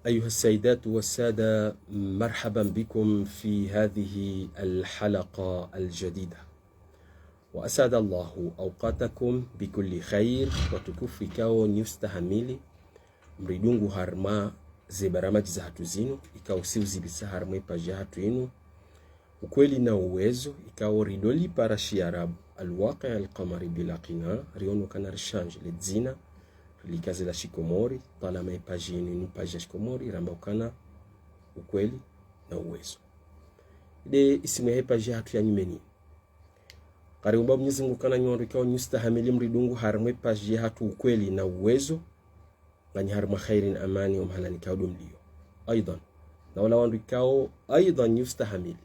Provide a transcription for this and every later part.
أيها السيدات والسادة، مرحبا بكم في هذه الحلقة الجديدة، وأسعد الله أوقاتكم بكل خير وتكفي kao newstahamili mridungu harma ze baramaji za hatu zinu ikao si uzibisa harma ipaji hatu inu ukweli na uwezo ikao ridoli para shiarabu alwaqi alqamari bilaqina riono kana rishange ledzina likaze la shikomori talama ipaji inu paji ya shikomori rambaukana ukweli na uwezo de isimu ya ipaji hatu ya nyumeni kariumba Mwenyezi Mungu kana nyondo ikao newstahamili mridungu harma ipaji hatu ukweli na uwezo ngani harma khairin amani umhalani kao dumlio aidan na wala wandu ikao aidan yustahamili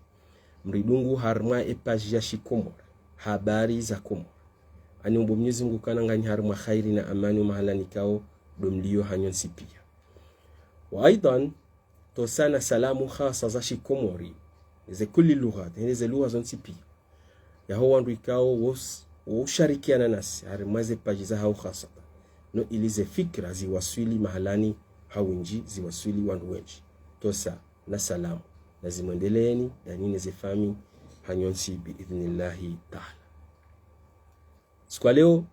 mridungu harma epaji ya shikomor habari za komor ani umbo Mwenyezi Mungu kana ngani harma khairin amani umhalani kao dumlio hanyonsi pia wa aidan to sana salamu khasa za shikomori ze kulli lughat hizi lugha zonsi pia ya ho wandu ikao usharikiana nasi harma ze paji za hao khasa no ilize fikra ziwaswili mahalani hawinji ziwaswili wandu wenji tosa na salamu lazimendeleeni danine zefami hanyonsi biidhnillahi ta'ala. Sikwa leo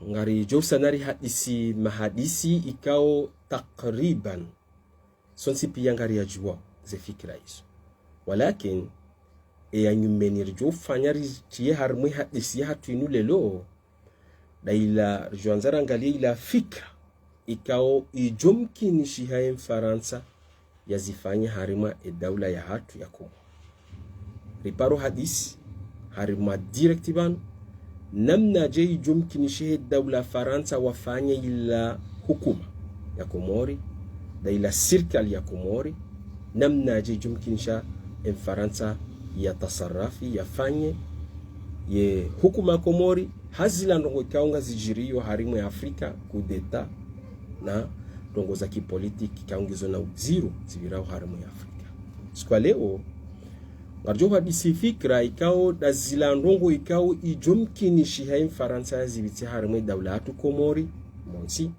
ngari josa nari hadisi mahadisi ikao takriban sonsi pia ngari ya jua ze fikra hizo walakin ya nyumenir jo fanyari tiye harmwe hadisi ya hatu inu lelo daila juanzara angalia ila fikra ikao ijomkini shihaye Mfaransa yazifanya harima daula ya hatu ya Komoro riparo hadisi harima direktiban namna je ijomkini shihaye daula Faransa wafanya ila hukuma ya Komori daila sirkali ya Komori namna je ijomkini shihaye Mfaransa ya tasarafi yafanye ye hukuma Komori hazila ndongo ikaunga zijirio harimu ya Afrika kudeta na ndongo za kipolitiki kaungizo na zero zivirao harimu ya Afrika. Sikwa leo ngarjoba disi fikra ikao dazila ndongo ikao ijomkini shihaim Faransa ya zibiti harimu daula hatu Komori monsi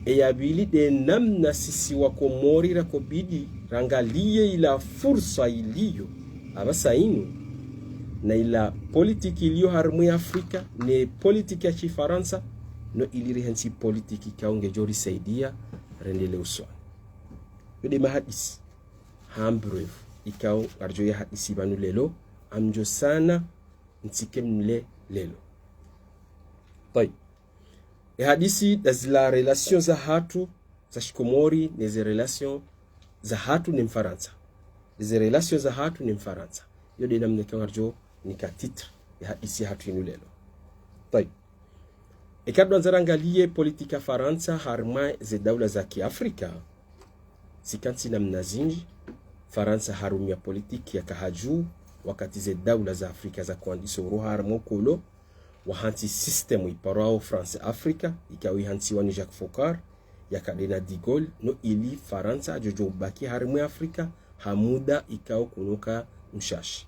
eyabili de namna sisi wa Komori rakobidi rangalie ila fursa iliyo abasa inu na ila politiki iliyo harmu ya Afrika ne politiki ya Chifaransa no iliri hensi politiki kaunge jori saidia rendele uswa yode mahadisi hambrev ikao arjo ya hadisi banu lelo amjo sana ntikem le lelo tay hadisi dazila relation za hatu za Shikomori neze relation za hatu ni Mfaransa neze relation za hatu ni Mfaransa yode namne kawarjo nika titre ya hadisi hatu inu lelo tay ikabdo nzarangalie politika Faransa harma ze daula za kiafrika sikansi na mnazinji Faransa harumia politiki ya kahaju wakati ze daula za Afrika za kuandiso roha harmo kolo wahansi system iparao France Afrika ikawi hansi wani Jacques Foccart ya kadena de Gaulle no ili Faransa jojo baki harmu Afrika hamuda ikao kunuka mshashi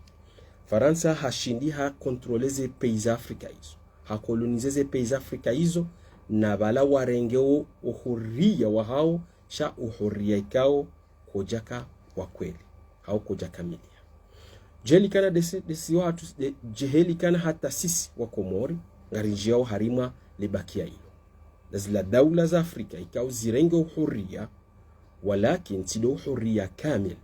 Faransa hashindi ha kontrole ze pays Afrika hizo ha kolonize ze pays Afrika hizo na bala warengeo uhuria wa hao sha uhuria ikao kojaka wa kweli hao kojaka milia jeli kana desi watu jeheli kana hata sisi wa Komori ngarinjia harima libakia hiyo lazila daula za Afrika ikao zirenge uhuria walakin sido uhuria kamil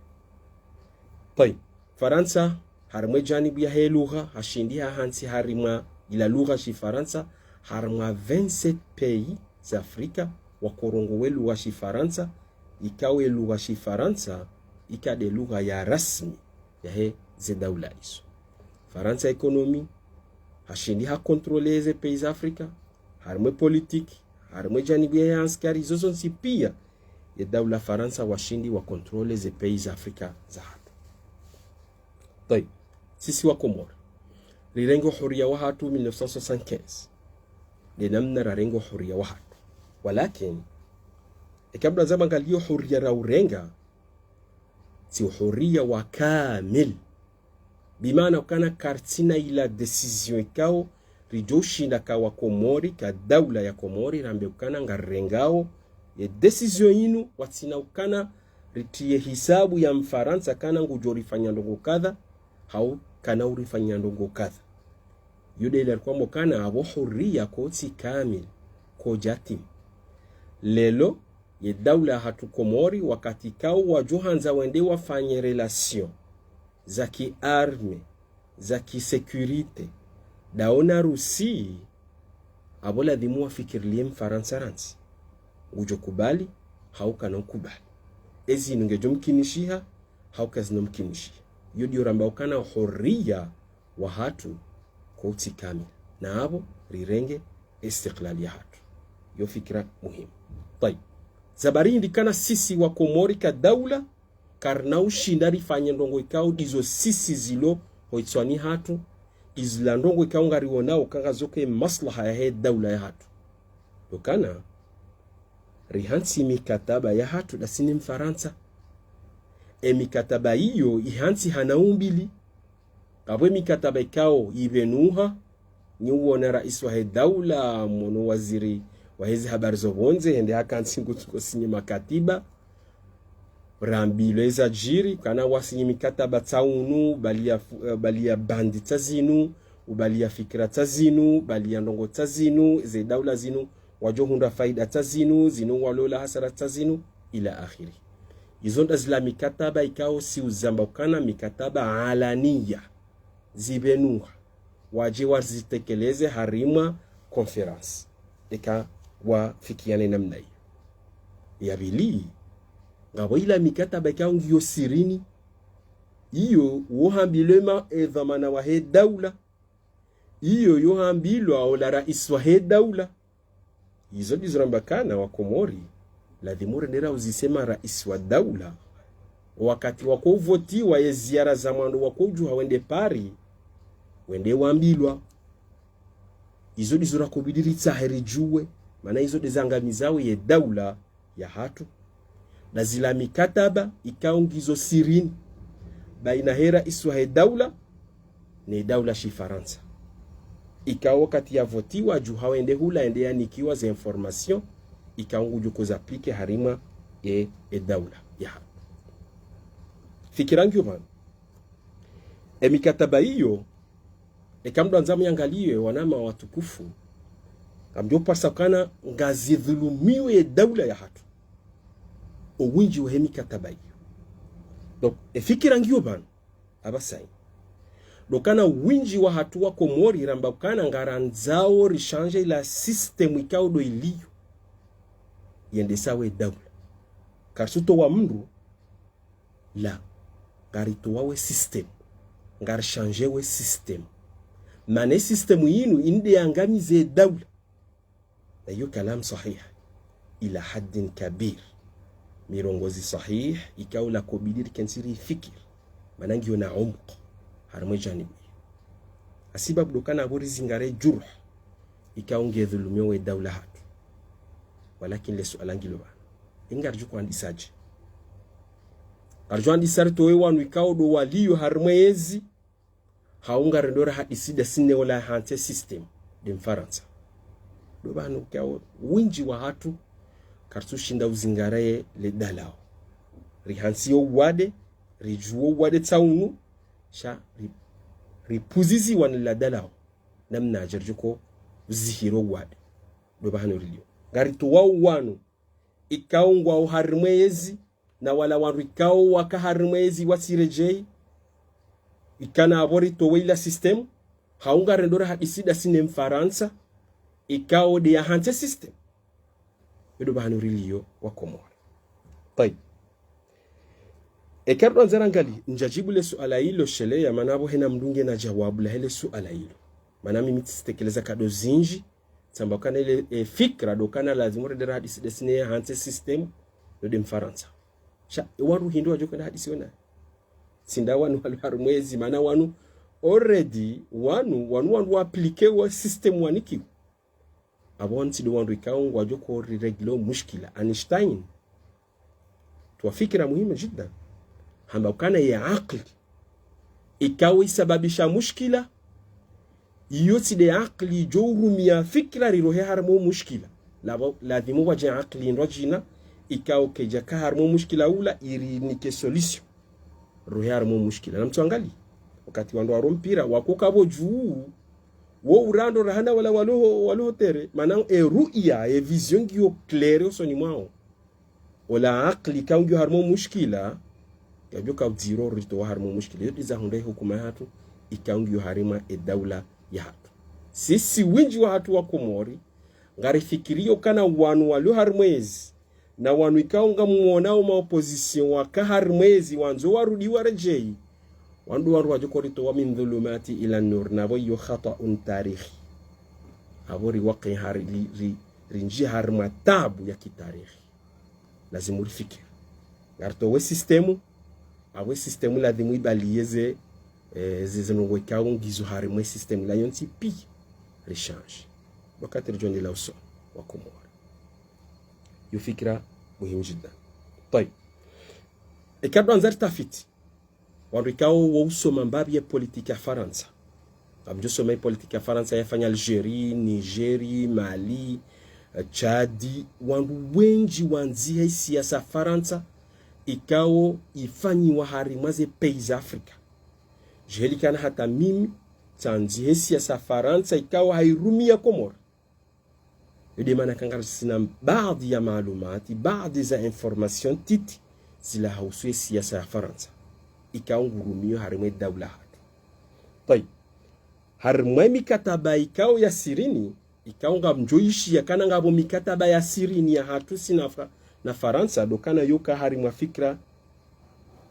طيب Faransa harma janibu ya he lugha hashindi hansi harima ila lugha shi Faransa harma 27 pays za Afrika wa korongo we lugha shi Faransa ikawe lugha shi Faransa ikade lugha ya rasmi ya he ze daula hizo Faransa ekonomi hashindi ha kontrole ze pays Afrika harma politiki harma janibu ya askari zozo si pia ya daula Faransa washindi wa kontrole ze pays Afrika za hatu طيب sisi wa Komoro rirengo huria wa hatu 1975 linamna rarengo huria wa hatu walakin ikabla zama ngalio huria ra urenga si huria wa kamil bimana kana kartina ila decision ikao rijoshi na kawa Komori ka daula ya Komori rambe ukana ngarengao ye decision yinu watina ukana ritie hisabu ya Mfaransa kana ngujorifanya ndongo kadha hau kana urifanya ndongo kadha. Yude ile alikuwa mokana abo huria koti kamil ko jatim. Lelo ye daula hatu Komori wakati kao wajohanza wende wafanye relation za kiarme za kisekurite daona Rusi abo ladhimu wafikirlie Mfaransa ransi ujo kubali hauka na ukubali ezi nungejo mkinishiha hauka zino mkinishia. Yudi uramba ukana huria wa hatu koti kamil na abo rirenge istiklali ya hatu. Yo fikira muhimu. Tayib, zabari indikana sisi wa Komori ka daula karna ushindari fanye ndongo ikao dizo sisi zilo hoitswani hatu izla ndongo ikao ngari wonao kanga zoke maslaha ya he daula ya hatu. Dokana rihansi mikataba ya hatu da sini Mfaransa. Mikataba hiyo ihansi hanaumbili kabwe mikataba ikao ibenuha nyuona rais wa he daula mono waziri wa hizi habari zobonze hende hakansi ngutuko sinye makatiba rambileza jiri kana wasinye mikataba taunu balia bandi tazinu ubalia fikira tazinu balia ndongo tazinu ze daula zinu wajohunda faida tazinu zinu walola hasara tazinu ila akhiri. Izonda zila mikataba ikao si uzamba kana mikataba alaniya zibenuha waje wazitekeleze harima conference eka wafikiane namna hiyo. Yabili ngabo ila mikataba ikao ngiyo sirini iyo uhambilema edhamana wa he daula iyo yohambilwa ola rais wa he daula. Izo dizurambakana wa Komori ladhimure nera uzisema rais wa daula wakati wako uvoti wa ye ziara za mwando wako ujuha wende pari wende wambilwa. Izo dizura kubidiri taheri juwe mana izo dizangamizawe ye daula ya hatu na zila mikataba ikaungizo sirini baina hera iswa he daula ni daula shi Faransa ikawa wakati ya votiwa juha wende hula ende ya nikiwa za information ikaungu juko za plike harima e daula ya hatu. Fikirangi yuman mikataba hiyo kamdo anzamu yangaliwe wanama watukufu kamdo pasakana ngazi dhulumiwe ye daula ya hatu uwinji wa mikataba hiyo. Donc fikirangi yuman abasai dokana winji wa hatu wa Komori ramba kana ngaranzao rishange ila system ikao do iliyo yende sawe daula karsuto wa mndu la garito wawe system ngar changer we system mane system yinu inde angamize daula na yu kalam sahih ila haddin kabir mirongozi sahih ikaula kubidir kensiri fikir manangi na umq harmo janibi asibab dokana bori zingare jurh ikaunge dhulumiyo we daula hatu walakin le sualangi loba ingarju kwa ndisaje arjuan disarto we wanu ikao do waliyo harmoezi haunga rendora hadisida sine wala hante system de Mfaransa do banu kao winji wa hatu kartu shinda uzingaraye le dalao rihansiyo wade rijuo wade taunu sha ripuzizi wan la dalao namna jarjuko zihiro wade do banu rilio garito wanu ikao ngwa harmoezi na wala warikao wakaharmezi wasirejei ikana abori toweila system haunga rendora hadisida sine Mfaransa ikao de hante system yodo bahanu rilio wa Komori. Tayib, ekardo nzarangali njajibu le suala hilo shele ya manabo hena mdunge na jawabu la hele suala hilo manami mititekeleza kado zinji tambakana ile fikra dokana lazima rendora hadisida sine hante system yodo Mfaransa sha waru hindu wajoka na hadisi wana sinda wanu harumwezi mana wanu already wanu aplike wa system waniki abonti do wanu ikaungu wajoko regulo mushkila Einstein tuwafikira muhimu jiddan hamba ukana ya akli ikawi sababisha mushkila yoti de akli jowrumia fikra rirohe harmo mushkila ladhimu waje akli rojina ikao keja ka harmo mushkila ula iri nike solution rohe harmo mushkila na mtu angali wakati wando warompira wako kabo juu wo urando rahana wala walo tere manang ru'ya vision gyo claire soni mwao wala akli kaungi harmo mushkila yabyo ka zero rito harmo mushkila yote za hundai hukuma hatu ikaungi harima daula ya hatu sisi winji wa hatu wa Komori ngari fikirio kana wanu walio harmwezi na wanu ikaunga muonao maopposition waka harmwezi wanzo warudi warejei wandu waru wajokorito wa min dhulumati ila nur na boyo khata'un tarikhi habori waqi rinji harma tabu ya kitarikhi lazima ulifikiri ngarto we systemu lazima ibalieze zizanongo ikaungizo harmwe systemu la yonti pi rechange wakati rjoni la uso wa Komori yufikira muhimu jiddan طيب ikabdo anzar tafiti wanrikao wosoma mbabi ya politika ya Faransa abjo soma politika ya Faransa yafanya Algeria, Nigeria, Mali, Chadi wandu wengi wanzie siasa Faransa ikao ifanyi wahari maze pays Afrika jeli kana hata mimi tanzie siasa Faransa ikao hairumia Komori yudi maana kangara sina baadhi ya maalumati baadhi za information titi zila hausu siasa ya Faransa ikao ngurumio harimwe daula hatu tai harimwe mikataba ikao ya sirini ikao ngamjoishi ya kana ngabo mikataba ya sirini ya hatu sinafa na Faransa dokana yoka harimwa fikra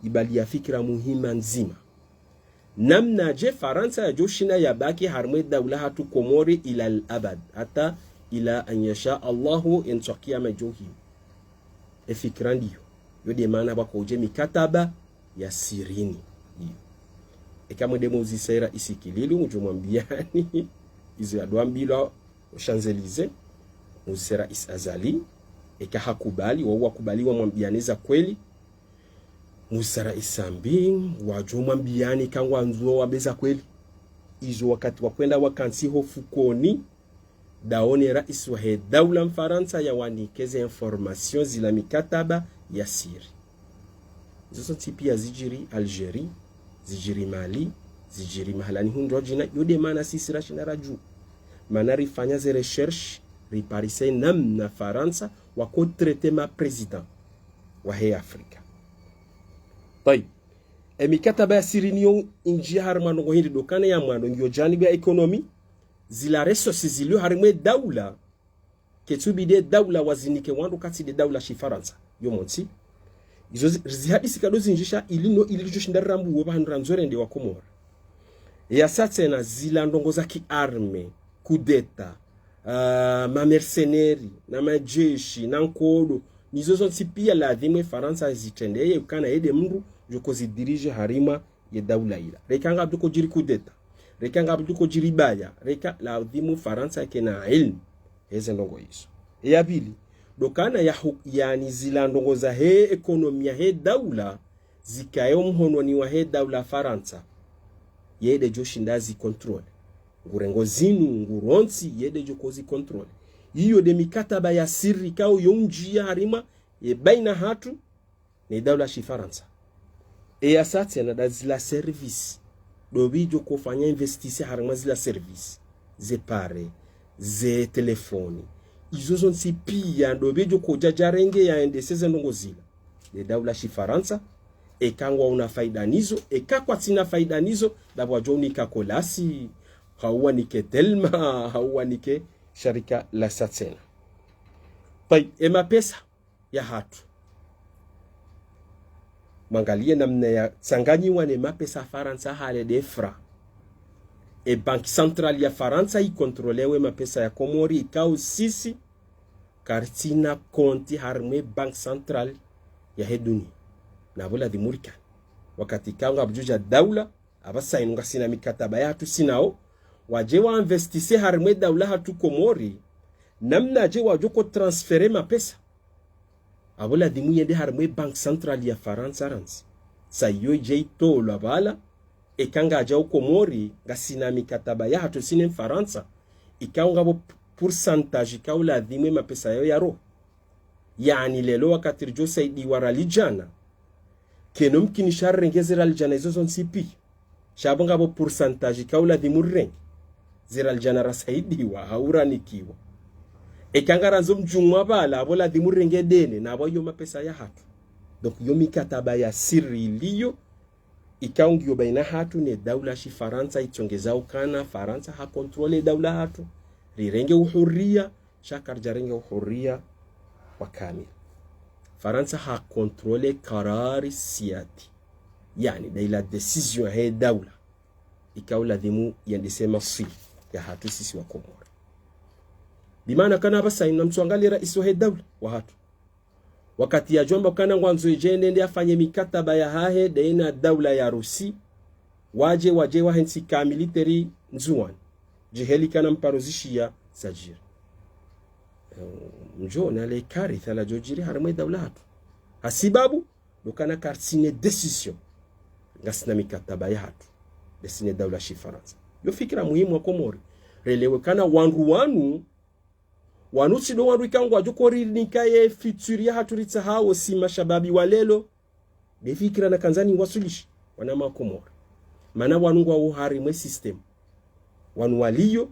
ibali ya fikra muhima nzima namna je Faransa ya joshina ya baki harimwe daula hatu Komori ila al-abad hata ila an yasha Allahu intakia majohi fikra ndiyo yodi maana bako uje mikataba ya sirini kama demo uzisera isikilili mjumwambiani izo ya doambilo Champs-Élysées uzisera isazali hakubali wao wakubaliwa mwambianiza kweli musara isambi wajumwambiani kangwa nzuo wabeza kweli izo wakati wakwenda wakansi hofukoni daone rais wa daula Mfaransa ya wanikeze information zila mikataba ya siri zoso tipi ya zijiri Algeria zijiri Mali zijiri mahalani hundo jina yode mana sisi rashina raju mana rifanya ze recherche riparise namna Faransa wako traite ma president wa Afrika tai mikataba ya siri niyo inji harma ngo hindi dokana ya mwando ngyo janibi ya ekonomi zila resources zilio harimwe daula ketubide daula wazinike wandu kati de daula shi Faransa yo monti izo zihadisi kadozi njisha ilino ilijoshinda rambu woba hanranzore ndi wa Komori ya satena zila ndongo za kiarme kudeta ma mercenari na majeshi na nkodo nizo zonti pia lazima Faransa zitendeye ukana ede mndu joko zidirije harima ya daula ila rekanga abduko jiri kudeta rekanga abduko jiri baya reka lazima Faransa kena ilmu heze ndongo hizo ya pili dokana yani zila ndongo za ekonomia daula zikayo mhono ni wa daula Faransa yede joshindazi control ngurengo zinu nguronsi yede jokozi control hiyo de mikataba ya siri kao yonjia harima baina hatu ni daula shi Faransa asati na zila service dobi joko fanya investisi harima zila service ze pare ze telefoni izo zonsi pia dobi joko jajarenge ya endeseze ndongo zila de daula shi Faransa kangwa una faida nizo kakwa tina faida nizo dabwa joni kakolasi hauwa nike Telma hauwa nike sharika la Satsena pai mapesa ya hatu mangalie namna ya tsanganyiwa ne mapesa Faransa hale de fra banki central ya Faransa ikontrolewe mapesa ya Komori ikao sisi kartina konti harme bank central ya heduni na bola di Murikan wakati kanga abjuja daula abasa inunga sina mikataba ya hatu sinao waje wa investise harme daula hatu Komori namna je wajoko transfere mapesa abola di muyende harme bank central ya Faransa ranzi sayo je tolo abala kanga aja Komori ngasina mikataba ya hatu sine Faransa ikanga bo pourcentage kaula dhimwe mapesa yao ya roho. Yani lelo wakati rijo saidi waralijana keno mkini sharrenge aljana izo zonsipi shabonga bo pourcentage kaula dhimureng aljana rasaidi wa hauranikiwa ekangara nzo mjumwa bala abola dhimurenge dene na abo yo mapesa ya hatu. Donc yo mikataba ya siri iliyo ikaungio baina hatu ne daula shi Faransa itongeza ukana Faransa ha kontrole daula hatu rirenge uhuria shakarjarenge uhuria wa kamili. Faransa ha kontrole karari siyati yani daila decision he daula ikaula dhimu yandisema si ya hatu sisi wa Komoro. Bimana kana basa ina mtuangali rais wa he daula wa hatu wakati ya jomba kana ngwanzo ijende ndi afanye mikataba ya hahe daina daula ya Rusi waje wa hensi ka military nzuwan jiheli kana mparozishia sajir mjo na le karitha la jojiri harame daula hatu hasibabu dokana karsine decision ngasina mikataba ya hatu desine daula shi Faransa. Yo fikira muhimu wa Komori relewe kana wanu sido wandu ikangu wajukori nikaye fituri ya haturitsa hao si mashababi walelo befikira na kanzani wasulishi wanama Komori mana wanu wa uharimwe system wanu waliyo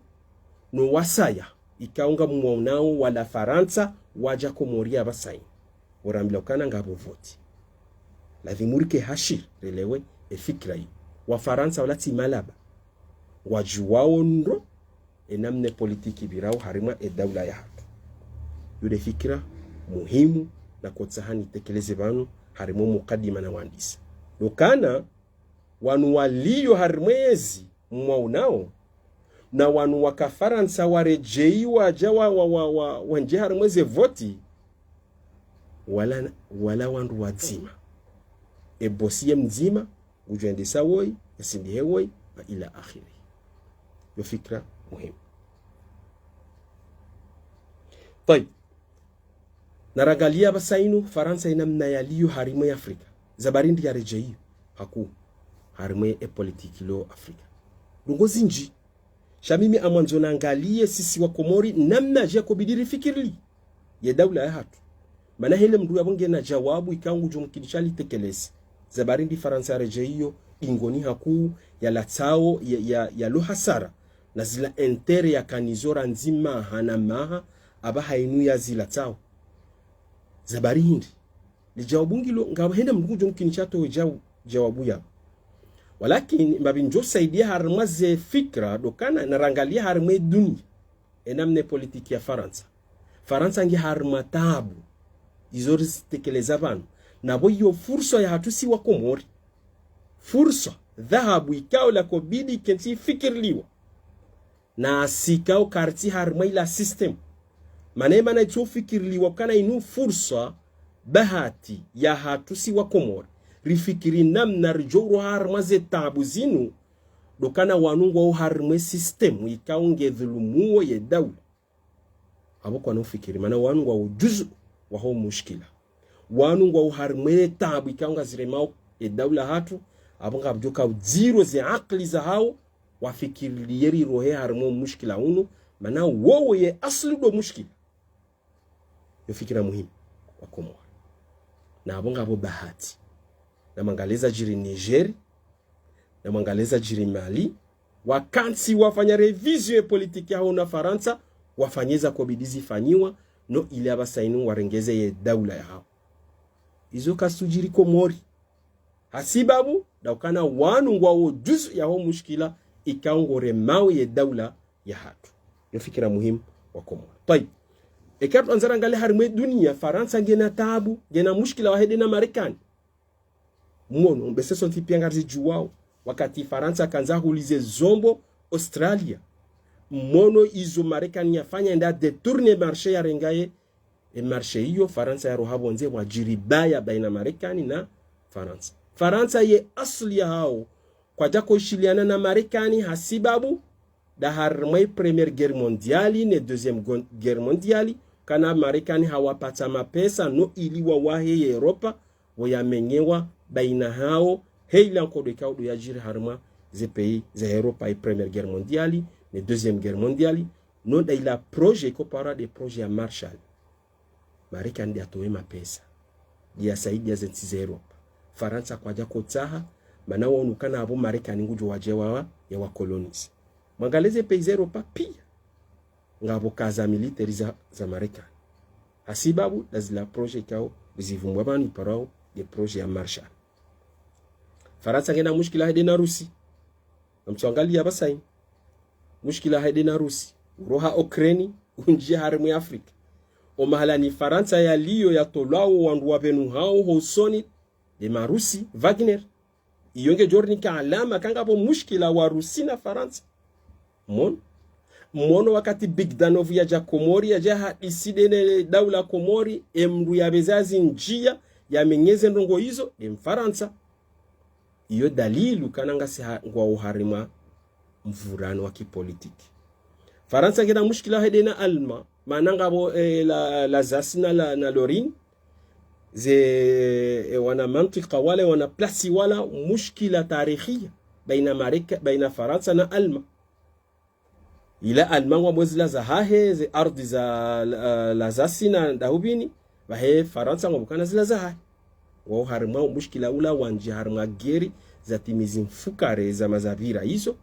no wasaya ikaunga mwaunao wala Faransa waja Komori ya basayi orambila ukana ngabo voti la dhimurike hashir relewe fikira yi wa Faransa wala timalaba wajuwao ndo enamne politiki birao harima daula ya hatu. Yude fikira muhimu na kotsahani tekeleze banu harimo mukadima na wandisa. Dokana wanu waliyo harimwezi mwaunao na wanu waka Faransa warejei wajawa wanje harimwezi voti wala wandu wadzima. Ebosiye mzima ujuendesa woi yasindihe woi wa ila akhiri. Yo fikra muhimu. طيب naragalia basainu Faransa inamna yaliyo harimwe ya Afrika zabarindi ya rejeiyo haku harimwe politikilo Afrika lungozi nji shamimi amwanzo naangalie sisi wa Komori namna jako bidiri fikirli ya daula ya hatu mana hele mdu ya bunge na jawabu ikangu jumkinishali tekelesi zabarindi Faransa rejeiyo ingoni haku ya latao ya lo hasara na zila entere ya kanizora nzima hana maha aba hainu ya zila tao zabari hindi li jawabungilo ngaba henda mdukujo mkinichato jawabu ya walakini mbabinjo saidia harmaze fikra dokana narangalia harme dunia enamne politiki ya Faransa ngi harma tabu izori tekeleza banu nabo yo fursa ya hatusi wa Komori fursa dhahabu ikao la kobidi kensi fikirliwa na sikao karti harma ila system manema na ito fikirliwa kana inu fursa bahati ya hatusi wa Komori rifikiri namna rijoro harma ze tabu zinu dokana wanungwa uharme system ikao nge dhulumuo ye daula abo kwa nufikiri mana wanungwa ujuzu wa ho mushkila wanungwa uharme tabu ikao nga ziremao ye daula hatu abo nga abjoka zero ze akli za hao wafikiri liyeri rohe harmo mushkila unu mana wowo ye asli do mushkila yo fikira muhimu wa Komori na abonga abo bahati na mangaleza jiri Niger na mangaleza jiri Mali wakansi wafanya revision ya politiki hao na Faransa wafanyeza kwa bidizi fanyiwa no ile abasainu warengeze ye daula ya hao izo kasujiri Komori hasibabu daukana wanu ngwa juzu ya ho mushkila ikaungore mawe ye daula ya hatu yo fikira muhimu wa Komori. Tayib ekatu anzara ngale harimwe dunia Faransa ngena tabu ngena mushkila wahede na Marekani mwono mbese sonti piangarzi juwao wakati Faransa kanza hulize zombo Australia mwono izo Marekani yafanya nda detourne marché ya rengaye marché hiyo Faransa ya rohabo nze wajiribaya baina Marekani na Faransa ye asli ya hao kwa jako ishiliana na Marekani hasibabu da harimwe Première Guerre Mondiale ne Deuxième Guerre Mondiale kana Marekani hawapata mapesa no iliwa wahe ya Europa wayamenyewa baina hao heila nkodo ikao do yajiri harma ze pays za Europa e Première Guerre Mondiale ne Deuxième Guerre Mondiale non da ila projet ko para de projet ya Marshall Marekani dia towe mapesa dia saidi ya zenzi Europa Faransa kwaja kotsaha mana wonukana abo Marekani ngujo wajewa ya wakolonize mangaleze pays Europa pia ngabo kaza military za Marekani asibabu lazila projet kao bizivumbwa bani parao de projet ya Marshall. Faransa ngena mushkila hede na Rusi namtuangalia basaini mushkila hede na Rusi roha Ukraine unjia harimu ya Afrika o mahala ni Faransa ya liyo ya tolao wandu wapenu hao hosoni de marusi Wagner iyonge jorni ka alama kanga po mushkila wa Rusi na Faransa mono wakati Bogdanov ya Komori ya jaha isidene daula Komori emru ya bezazi njia ya menyeze ndongo hizo Faransa iyo dalilu kananga siha ngwa uharima mvurano wa kipolitiki. Faransa ngena mushkila hede na Alma mananga bo la zasina na Lorin ze wana mantika wala wana plasi wala mushkila tarikhia baina Faransa na Alma ila Alma wabozila za hahe ze ardhi za la zasina ndahubini bahe Faransa ngobukana zila za hahe wao harima mushkila ula wanji harima geri za timizi mfukare za mazabira hizo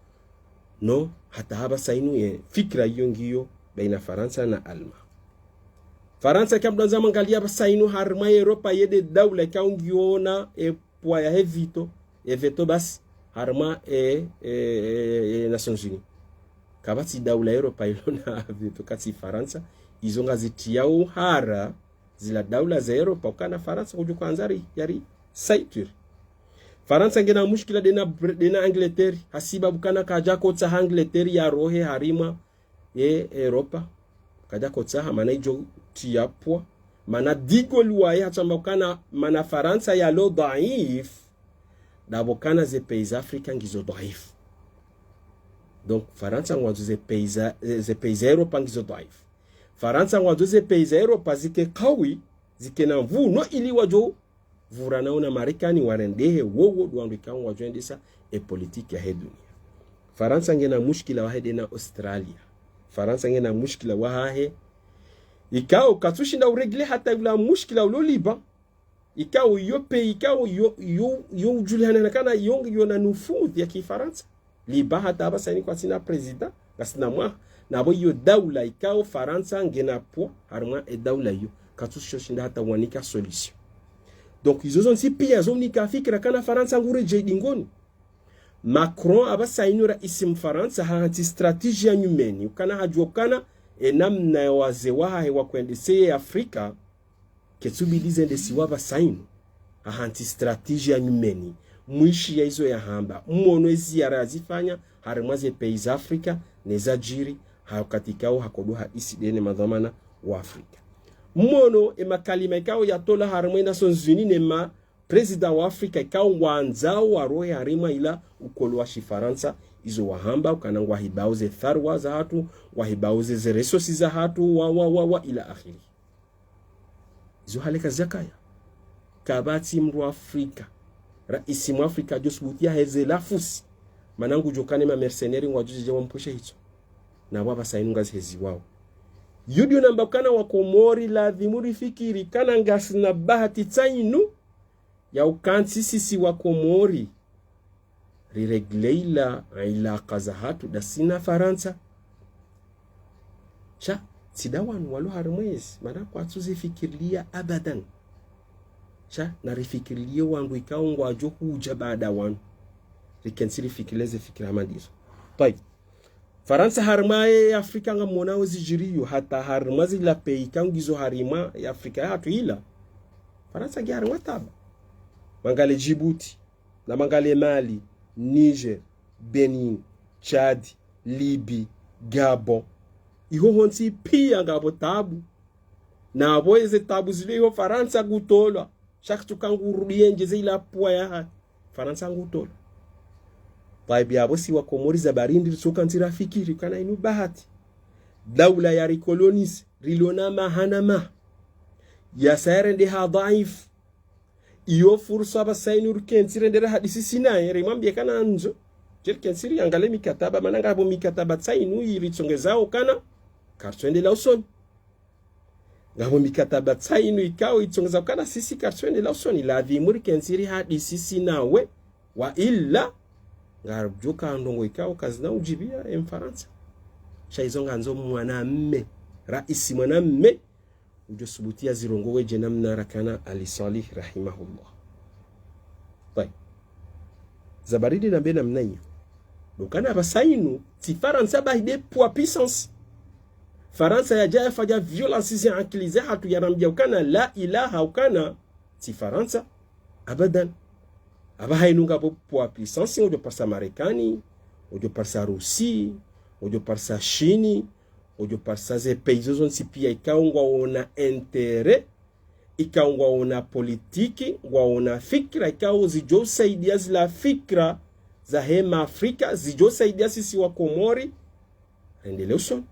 no hata haba sainu ye fikra yongiyo baina Faransa na Alma. Faransa kabla zama ngalia basainu harma Europa yede daula kaungiona poa ya hevito veto bas harma Nations Unies kabati daula Europa ilona veto kati Faransa izonga zitiao hara zila daula za Europa kana Faransa kujukanzari yari saituri. Faransa ngena mushkila dena Angleterre hasiba bukana kaja kotsa Angleterre ya rohe harima Europa kaja kotsa mana ijo tiapwa mana digo luwaye hatambukana mana Faransa ya lo daif da bukana ze pays Afrika ngizo daif donc Faransa ngwazo ze pays Europa ngizo daif Faransa ngwazo ze pays Europa zike kawi zike na mvu no ili wajo vurana una Marekani warendehe wowo duanduika wajwendisa politiki ya dunia. Faransa ngena mushkila wa hede na Australia. Faransa ngena mushkila wa hahe ikao katushinda uregle hata yula mushkila ulo Liban ikao yope ikao yo Juliana nakana yongi yona nufudhi ya kifaransa Liban hata haba saini kwa sina prezida kasina mwa na abo yo daula ikao Faransa ngena po harma daula yo katushinda hata wanika solution. Donc ils ont si pia zonika fikira kana Faransa ngure jedingoni Macron abasainura isim Faransa hanti strategia nyumeni ukana hajokana namna ya wazewa hewa kuendesea Afrika ketubilize ndesi wabasainu hanti strategia nyumeni mwishi ya hizo ya hamba mwono ziara zifanya harimaze pays Afrika neza jiri hakatikao hakodoha isidene madhamana wa Afrika mwono makalima ikao ya tola harimwe Nations Unies nema president wa Afrika ikao wanzao wa rohe harima ila ukolo wa Faransa izo wahamba ukanangwa hibauze tharwa za hatu wahibauze ze resources za hatu wa ila akhiri izo haleka zakaya kabati mru Afrika raisi mu Afrika josbutia heze lafusi manangu jokane ma mercenaires ngwajuje wa mpushe hicho na waba sainunga hezi wao yudio namba kana wa Komori la dhimuri fikiri kana ngasi na bahati tsainu ya ukansi sisi wa Komori riregleila ila kazahatu da sina Faransa cha sidawan walu harmwezi mana kwa tuzi fikirlia abadan cha na rifikirlia wangu ikaungu ajo huja baada wanu rikensiri fikirleze fikira mandizo tai Faransa harmae Afrika nga monao zijiriyo hata harmazi la pei kangizo harima ya Afrika hatu ila Faransa gi harma taba mangale Djibouti na mangale Mali Niger Benin Chad Libya Gabon iho honsi pia ngabo tabu na abo eze tabu zile Faransa gutola shaktu kangurudie njeze ila pua ya Faransa gutola Baibi abosi wa Komori za barindi soka ntira fikiri kana inu bahati daula ya rikolonis rilona mahanama ya sayrende ha dhaif iyo fursa basainu rukensire ndera hadisi sinaye rimambie kana anzo jerkensiri angale mikataba mananga abo mikataba tsainu iritsongezao kana kartwende la usoni ngabo mikataba tsainu ikao itongeza kana sisi kartwende la usoni la dhimuri kenziri hadi sisi nawe wa illa ngarjuka ndongo ikao kazina ujibia emfaransa shaizonga nzo mwanamme raisi mwanamme ujo subutia zirongo weje namna rakana Ali Salih rahimahullah. Tay zabaridi na bena mnanyo dokana basainu ti faransa bahide pour puissance faransa ya jaya faja violence zi akilize hatu yarambia ukana la ilaha ukana ti faransa abadan aba hainunga pour puissance ujo parsa Marekani ujo parsa Rusi ujo parsa Chini ujo parsa ze pays zonsi pia ikaungwa ona intere ikaungwa ona politiki waona fikra ikao zijo saidia zila fikra za hema Afrika zijo saidia sisi wa Komori endeleo son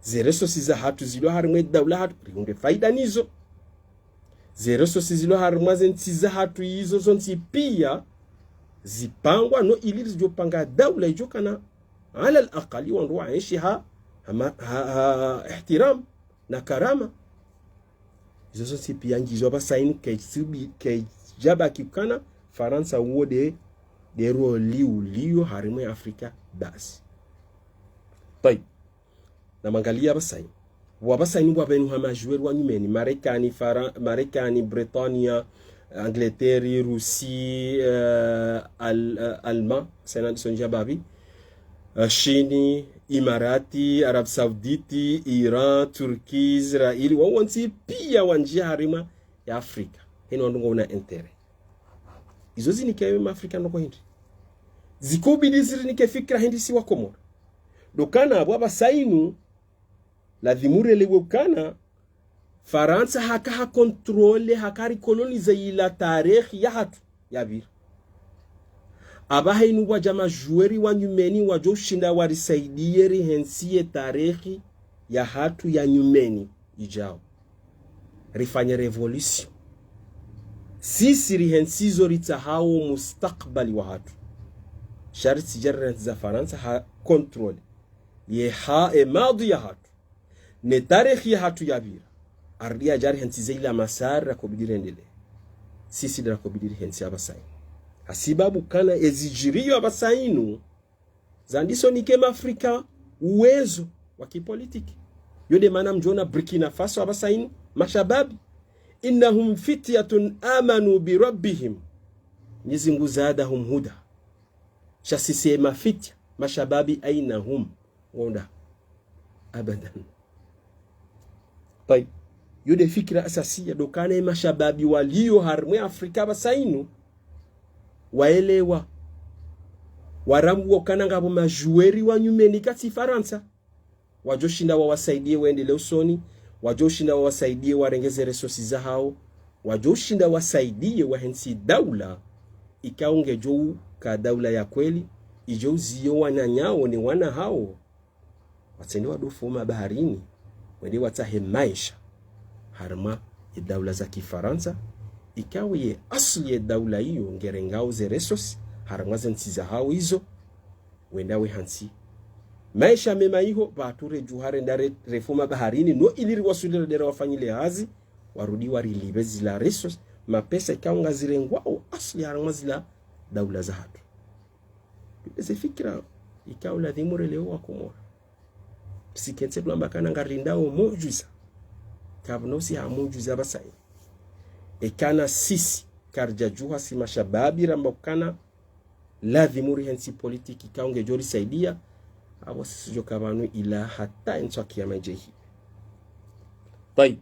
zereso siza hatu zilo harimwe daula hatu riunge faida nizo zereso sizilo harimwa zensiza hatu hizo zonsi pia zipangwa no ili zijo panga daula ijo kana ala al-aqali wandu waishi ihtiram na karama izo zonsi pia ngizo basaini ke jaba kikana faransa wode dero liu harimwe Afrika basi. Tay na mangalia basaini wabasaini wabenu hama joueur wa nyumeni Marekani Britania Angleterre Rusi Alma senad sonja babi Chini Imarati Arab Sauditi Iran Turki Israeli wawanti pia wanjia harima ya Afrika hino ndongo una intere izo zinike ma Afrika ndoko hindi zikubidi zirinike fikra hindi si wa Komoro dokana abwa sainu la dhimure lewukana faransa haka kontrole hakari kolonize ila tarehe ya hatu ya bir abahainu wajama jueri wa nyumeni wajo shinda warisaidieri hensiye tarehe ya hatu ya nyumeni ijao rifanya revolution sisi rihensizo ritahao mustakbali wa hatu sharti jarrat za faransa ha kontrole ye ha emadu ya hatu ne tarehe ya hatu ya bira ardia jari hensize ila masara kubidiri endele sisi dara kubidiri hensi abasainu hasibabu kana ezijirio abasainu zandiso nikema Afrika uwezo wa kipolitiki yode mana mjona Burkina Faso abasainu mashababi innahum fityatun amanu bi rabbihim Mwenyezi zadahum huda shasisi mafitya mashababi ainahum wonda abadan. Tay yode fikra asasiya dokane mashababi walio harmwe Afrika basainu waelewa warambu wakana ngabo majueri wa nyumeni kati faransa wajoshinda wawasaidie waendelee usoni wajoshinda wawasaidie warengeze resources za hao wajoshinda wasaidie wahensi daula ikaunge jou ka daula ya kweli ijo zio wananyao ni wana hao wateni wadofuma baharini wende watahe maisha harma ya daula za kifaransa ikawe ye asli ya daula hiyo ngerengao ze resources harma zensi za hao hizo wendawe hansi maisha mema hiyo bature juhare ndare reforma baharini no iliri wasulira dera wafanyile hazi warudi warilibe zila resources mapesa ikaunga zirengwao asli harma zila daula za hatu eze fikira ikaw la dhimure leo wa Komoro sikense blamba kana ngarindao mojuza kabnosi ha mojuza basai ekana sisi karja juha si mashababi rambokana la dhimuri hensi politiki kaunge jori saidia abo sisi jokabanu ila hata enswa kiyama jehi. Tayib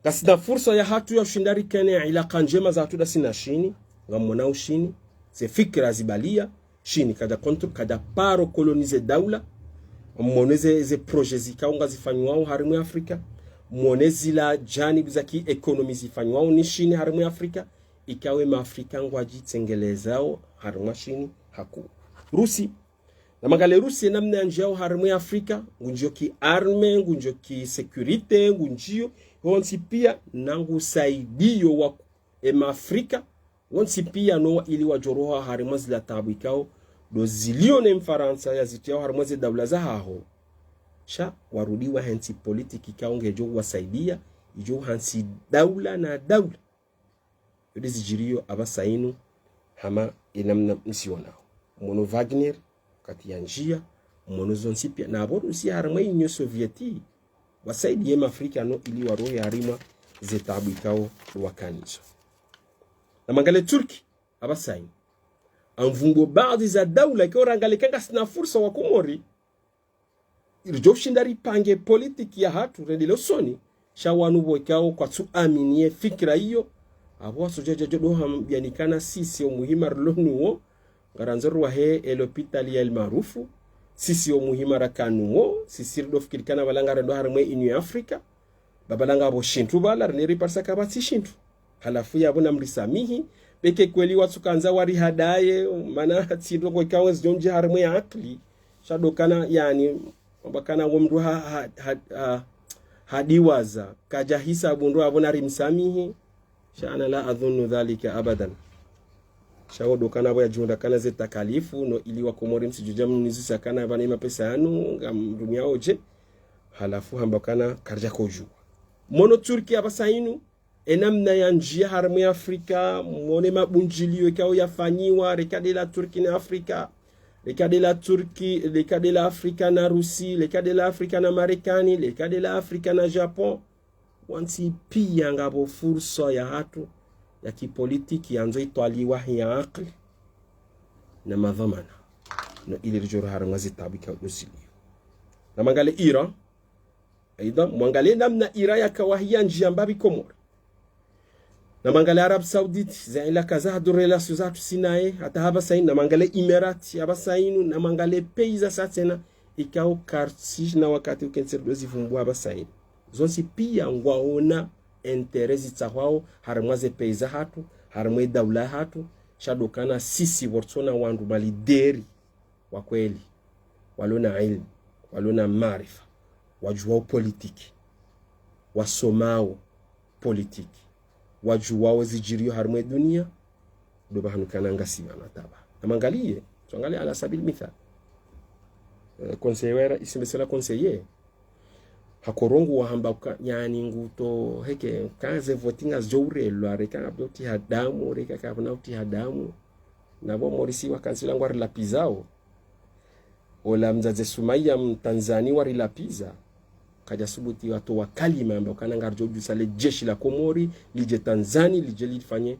kasida fursa ya hatu ya ushindari kene ilaka njema za hatu da sina shini ngamona ushini ze fikra zibalia Chini kada kontrol kada paro kolonize daula mwoneze ze projet zikaunga zifanywao harimu Afrika mwonezi la janib za ki ekonomi zifanywao ni Chini harimu Afrika ikawe maafrika ngwaji tengelezao harimu Chini haku Rusi na magale Rusi namna njao harimu Afrika ngunjio ki arme ngunjio ki securite ngunjio wonsi pia nangu saidio wa Afrika wonsi pia no ili wajoroha harimu zila tabu ikao do zilione mfaransa ya zitiao harumweze daula za haho sha warudiwa hansi politiki kaunge jo wasaidia jo hansi daula na daula yodi zijirio abasainu hama inamna msionao mono Wagner kati ya njia mono zonsi pia na aboru si harma inyo Sovieti wasaidie Afrika no ili warohe harima zetabu ikao wakanizo na mangale Turki abasainu anvungo baadhi za daula ikao rangale kanga sina fursa wa Komori ilijofshindari pange politiki ya hatu redilo soni shawanu wekao kwa tu aminie fikra hiyo abo sojaja jodo hambianikana sisi umuhima rlonuo ngaranzoru wa he elopitali ya elmarufu sisi umuhima rakanuo sisi rdofikirikana walanga rendo harmwe inu Afrika babalanga abo shintu bala neri parsaka bati shintu halafu ya bona mrisamihi beke kweli watu kanza wari hadaye mana tsindo kwa ikawe zonje harmwe ya akli shadokana yani mbakana ngomdu hadiwaza kajahisa bundu abona rimsamihi shana la adhunnu dhalika abadan shawodo kana boya junda kana ze takalifu no ili wa Komori msijujam nizisa kana bana ima pesa yanu ngam dunia oje halafu hambakana karja koju mono Turki abasainu enamna ya njia harmu ya Afrika mone mabunjilio kao yafanyiwa rekade la Turki na Afrika lekade la Turki lekade la Afrika na Rusi lekade la Afrika na Marekani lekade la Afrika na Japon wansi pia ngabo fursa ya hatu ya kipolitiki yanzo itwaliwa ya akli na madhamana no ili rijoro haranga zitabika udosili na mangale Iran aidha mwangalie namna Iran ya kawahia njia mbabi Komori na mangale Arab Saudite zaila kaza do relation zatu sinae hata haba saini na mangale Emirati haba sainu na mangale peiza satena ikao kartij na wakati ukenserdozi vumbu haba saini zonsi pia ngwaona interesi tsahwao haramwaze peiza hatu haramwe daula hatu shadokana sisi wortona wandu malideri wa kweli walona ilmu walona maarifa wajuwao politiki wasomao politiki wajuwao zijirio haramwe dunia doba hanukana ngasima nataba na mangalie tuangalie ala sabil mithal conseillera isimesela conseiller hakorongu wa hamba yani nguto heke kaze votinga zoure lo reka aboti hadamu reka kabna uti hadamu na bo morisi wa kansila ngwari la pizao ola mzaze Sumaiya mtanzani wari la piza kaja subuti watu wa kalima ambao kana ngarjo jusale jeshi la Komori lije Tanzania lije lifanye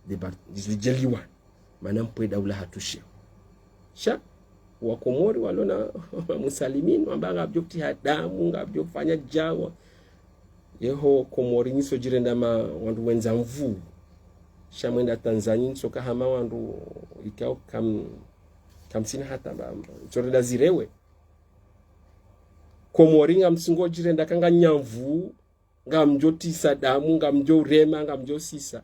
debat lije liwa maana mpo daula hatushia sha wa Komori walona musalimin ambanga abjokti hadamu ngabjo kufanya jawa yeho Komori niso jirenda ma wandu wenza mvu shamwenda Tanzania soka hama wandu ikao kamsina hata choreda zirewe Komori ngamsingo jirenda kanga nyamvu ngamjoti sadamu ngamjo rema ngamjo sisa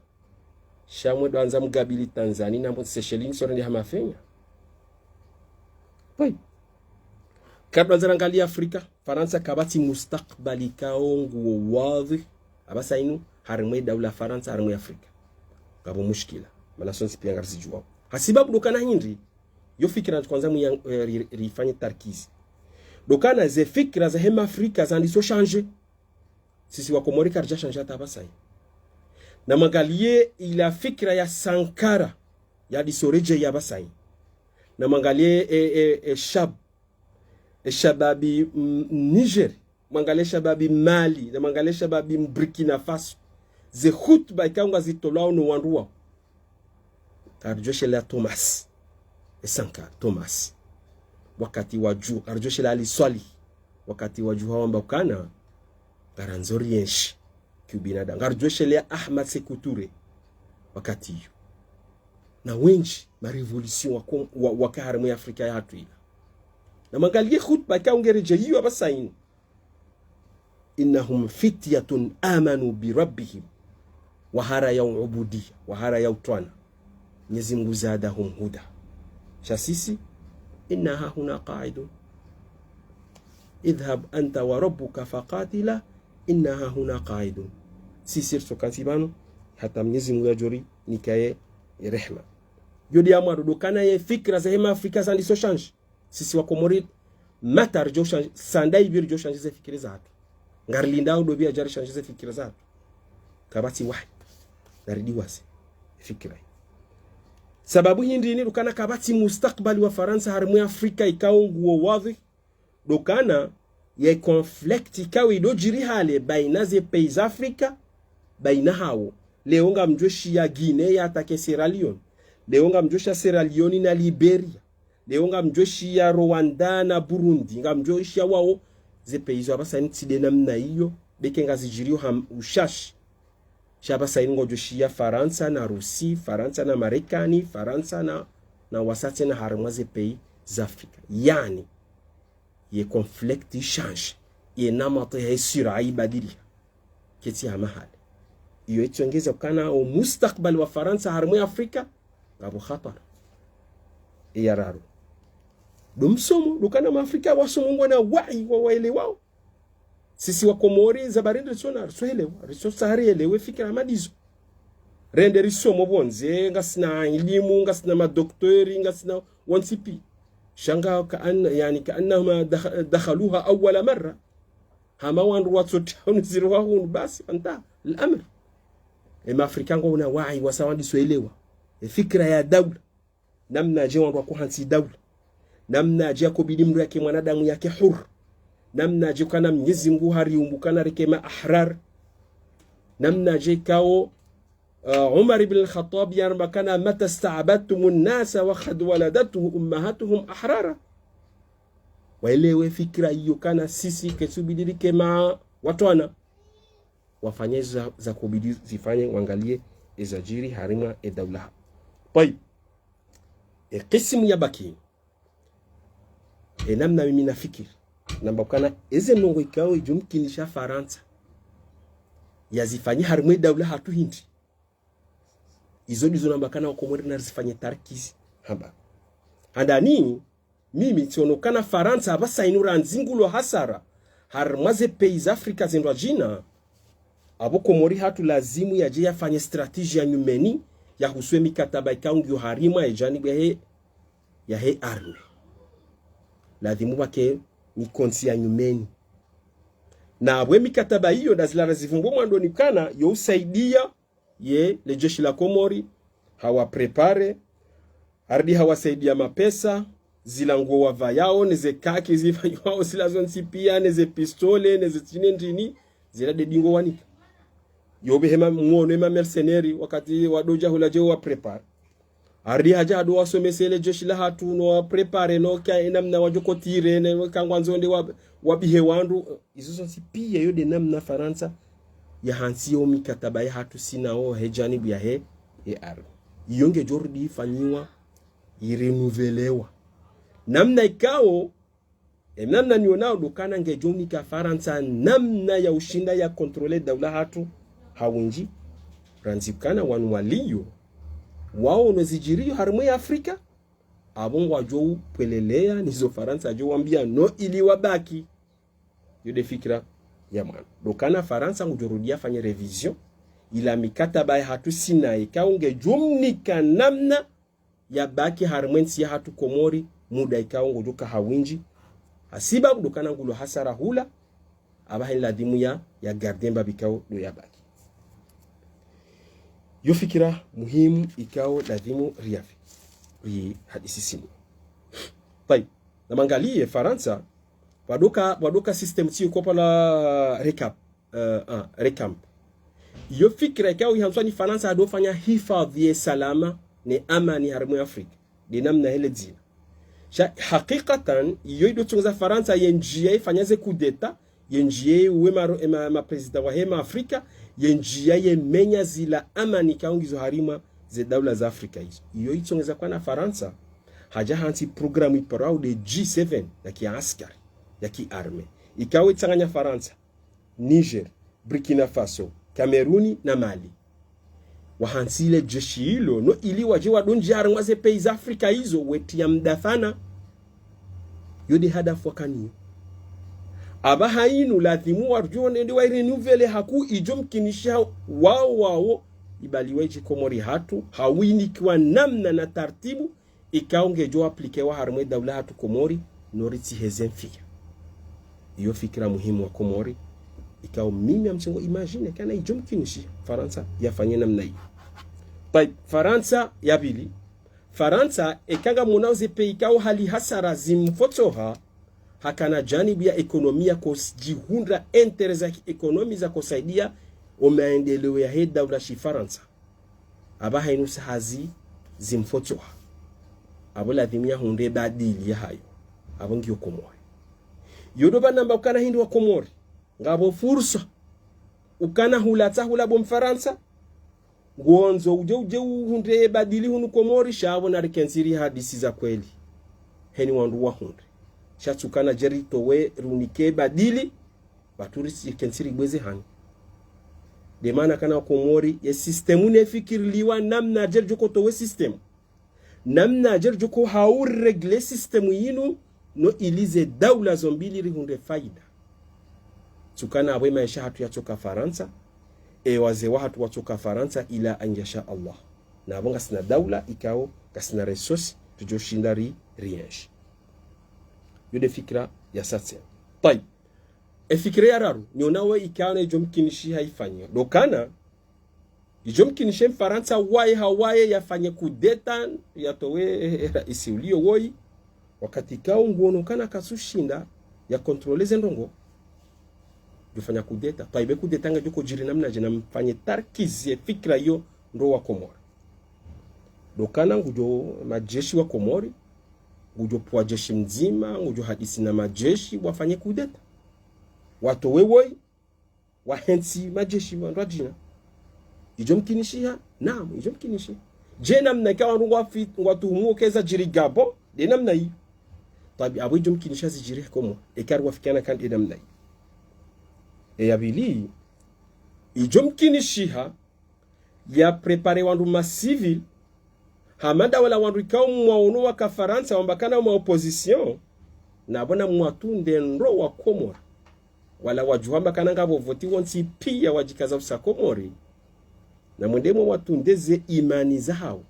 shamwe doanza mgabili Tanzania na mbote Seychelles sorende hamafenya pai kabla zarangalia Afrika Faransa kabati mustakbali kaongu wazi abasainu harimwe daula Faransa harimwe Afrika kabo mushkila mana sonsi pia ngarisi juwa hasibabu dokana hindi yo fikira kwanza rifanye tarkizi dokana ze fikira za hema Afrika zandi so changer sisi wa Komori karja changer tabasai na mangalie ila fikira ya Sankara ya disoreje ya basai na mangalie shababi Niger mangalie shababi Mali na mangalie shababi Burkina Faso ze khutba ikaunga zitolao no wanduwa karjoshe la Thomas Sankara Thomas wakati waju karjoshe la Ali Swali wakati waju hawamba kana garanzori yenshi kubinada karjoshe la Ahmad Sekuture wakati hiyo na wenji ma revolution wakaharmu ya Afrika ya hatu ila na mangalie khutba kaungereje hiyo abasaini innahum fityatun amanu bi rabbihim wa hara ya ubudiyya wa hara ya utwana Mwenyezi Mungu zadahum huda shasisi innaha huna qa'idun idhhab anta wa rabbuka faqatila innaha huna qa'idun sisi sokatibano hata Mwenyezi Mungu ajori nikaye rehma jodi amwa dodokana ye fikra za hema Afrika zandi so change sisi wa Komori matar jo change sandai bir jo change ze fikira zatu ngarlinda au dobia jari change ze fikira zatu kabati wahi naridi wasi fikira sababu hindi ni dukana kabati mustakbali wa Faransa harmu Afrika ikao nguo wadhi dukana ye conflict ikao idojiri hale baina ze pays Afrika baina hao leonga mjoshi ya Guinea ya atake Sierra Leone leonga mjoshi ya Sierra Leone na Liberia leonga mjoshi ya Rwanda na Burundi nga mjoshi ya wao ze pays abasa nitide namna hiyo bekenga zijirio ushashi shaba saini joshi ya Faransa na Rusi, Faransa na Marekani, Faransa na wasate na harumwa ze pays za Afrika. Yani ye conflict change ye namata ya sura ibadili keti ya mahali iyo ituongeza kana o mustakbal wa Faransa harumwa Afrika ngabo khatar ya raro dumsomo dukana maafrika wasomo ngwana wai wa waele wao sisi wa Komori za barinde sonar soelewa riso sahari elewe fikira madizo rende risomo bonze ngasina elimu ngasina madoktori ngasina wansipi shanga yani kaannahuma dakhaluha awwala marra hama wandu watsotown zirwahun basi anta al-amr afrika ngona wai wasawandi soelewa fikira ya dawla namna je wandu kuhansi dawla namna je kubidi mndu yake mwanadamu yake huru namna je kana Mwenyezi Mungu hariumbukana rekema ahrar namna je kao Umar ibn al-Khattab yarba kana mata sta'abadtum an-nas wa khad waladatuhum ummahatuhum ahrara waelewe fikra hiyo kana sisi kesubidiri kema watwana wafanye za kubidi zifanye wangalie ezajiri harima e dawla طيب qismu ya baki namna mimi nafikiri namba kana eze nongo ikao ijumkinisha Faransa yazifanye harumwe dawla hatu hindi izo dizo namba kana Komori na zifanye tarkizi hamba andani mimi tionokana Faransa abasa inura nzingulo hasara harmaze pays Afrika zendwa jina abo Komori hatu lazimu yaje yafanye strategia nyumeni ya huswe mikataba ikaungyo harima ejani ya he arme lazimu wake ni konsi ya nyumeni na abwe mikataba hiyo dazila zivumbo mwando nikana yo usaidia ye le jeshi la Komori hawa prepare ardi hawa saidia mapesa zila nguo wavayao neze kaki zifanyao zila zonsi pia neze pistole neze chinendini zila dedingo wanika yo behema muone ma mercenary wakati wadoja hulaje wa prepare ardi haja ado wasomesele jeshi la hatu no prepare no ka namna wajokotire ne kangwanzo wabihe wandu izo zonsi pia yo de namna Faransa ya hansio mikataba ya hatu sinao hejani bia he ar yonge jordi fanyiwa irenuvelewa namna ikao namna nionao dukana ngejoni ka Faransa namna ya ushinda ya kontrole dawla hatu hawunji ranzikana wanwaliyo wao nozijirio harumwe ya Afrika abongo wajo pelelea nizo Faransa jo wambia no ili wabaki yode fikira ya mwana dokana Faransa ngujorudia fanye revision ila mikataba ya hatu sina ikaunge jumnika namna ya baki harumwensi ya hatu Komori muda ikaungo joka hawinji asiba dokana ngulo hasara hula abahin ladimu ya gardemba bikao do ya baki yo fikira muhimu ikao ladimu riafi hadisi simu طيب لما angalie Faransa wadoka system tiyo kwa pala recamp yo fikira ikao ihamswani Faransa adofanya hifadhi ya salama ni amani harumwe Afrika di namna hele dzina hakikatan yo idotunza Faransa yenjia ifanyaze kudeta yenjie uwe ma president wa hema Afrika yenjia yemenya zila amani kaungizo harima ze dawla za Afrika hizo iyo itongeza kwa na Faransa haja hansi programu iparao de G7 ya kiaskari ya kiarme ikawe tsanganya Faransa Niger Burkina Faso Kameruni na Mali wahansile jeshi hilo no ili waje wadonji harumwa ze pays Afrika hizo wetia mdafana yode hadafu wakaniyo aba hainu lazimu warjone ndi wairi nuvele haku ijomkinisha wao ibaliweji Komori hatu hawini kwa namna na tartibu ikaunge jo aplikewa harumwe dawla hatu Komori noriti hezemfia. Iyo fikira muhimu wa Komori ikao mimi amchengo imagine kana ijomkinishi Faransa yafanye namna hiyo. Pai Faransa ya bili Faransa ekanga munauze pe ikao hali hasara zimfotoha hakana janibu ya ekonomia kujihunda interesa ekonomi za kusaidia o maendeleo ya dawla shi Faransa aba hainu sahazi zimfotoha abo lazimia hunde badili ya hayo abo ngiyo Komori yodoba namba ukana hindu wa Komori ngabo fursa ukana hulata hulabo Mfaransa gonzo uje hunde badili hunu Komori shabo na rikensiri hadisi za kweli heni wandu wa hunde shatukana jeri towe runike badili baturisi rikensiri gweze hani de mana kana Komori ya sistemu ne fikirliwa namna jeri joko towe sistemu namna jeri joko haur regle sistemu yinu no ilize dawla zombili rihunde faida tukana abwe maisha hatu ya choka Faransa waze wa hatu wa choka Faransa ila anjasha Allah na abonga sina dawla ikao kasina resource tujoshindari rienshi yude fikra ya satse tay fikra ya raru nionawe ikaone jomkinishi haifanyo dokana jomkinishi Faransa wae hawaye yafanye kudeta yatowe raisi ulio woi wakati kao nguono kana kasushinda ya kontroleze ndongo jufanya kudeta taibe kudeta nga joko jiri namna jina mfanye tarkizi fikra yo ndo wa Komori dokana ngujo majeshi wa Komori ngujo pwa jeshi mzima ngujo hadisi na majeshi wafanye kudeta watu wewoi wahensi majeshi wa rajina ijomkinishia naam ijomkinishia je namna kawa watu humokeza jiri Gabon de namna hii tabi abu ijomkinisha zijiri Komori ekar wafikana kan de namna hii yabili ijomkinishia ya prepare wandu masivil hamada wala wandu ikao mwaono waka Faransa wambakana mwa opposition na bona mwatunde nro wa Komori wala wajuhamba kana ngabo voti wonsi pia wajikaza usa Komori na mwendemo watundeze imani zao